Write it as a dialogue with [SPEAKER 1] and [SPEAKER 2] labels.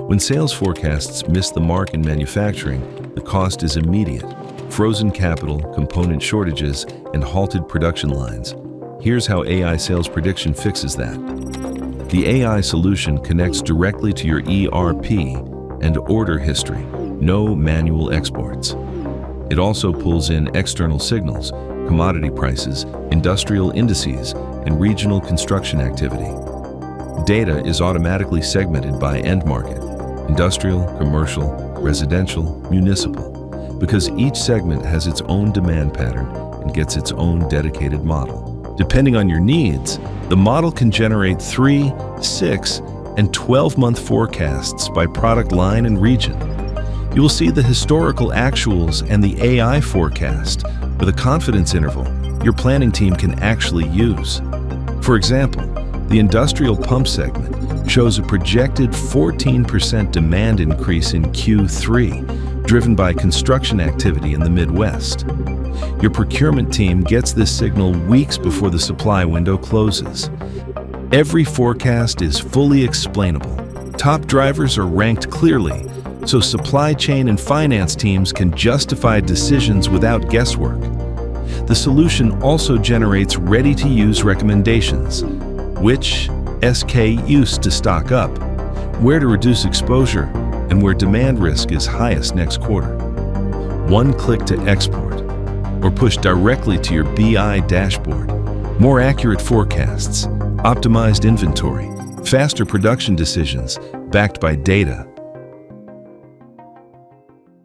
[SPEAKER 1] When sales forecasts miss the mark in manufacturing, the cost is immediate. Frozen capital, component shortages, and halted production lines. Here's how AI sales prediction fixes that. The AI solution connects directly to your ERP and order history, no manual exports. It also pulls in external signals, commodity prices, industrial indices, and regional construction activity. Data is automatically segmented by end market, industrial, commercial, residential, municipal, because each segment has its own demand pattern and gets its own dedicated model. Depending on your needs, the model can generate 3, 6, and 12-month forecasts by product line and region. You will see the historical actuals and the AI forecast with a confidence interval your planning team can actually use. For example, the industrial pump segment shows a projected 14% demand increase in Q3, driven by construction activity in the Midwest. Your procurement team gets this signal weeks before the supply window closes. Every forecast is fully explainable. Top drivers are ranked clearly, so supply chain and finance teams can justify decisions without guesswork. The solution also generates ready-to-use recommendations: which SKUs to stock up, where to reduce exposure, and where demand risk is highest next quarter. One click to export, or push directly to your BI dashboard. More accurate forecasts, optimized inventory, faster production decisions backed by data.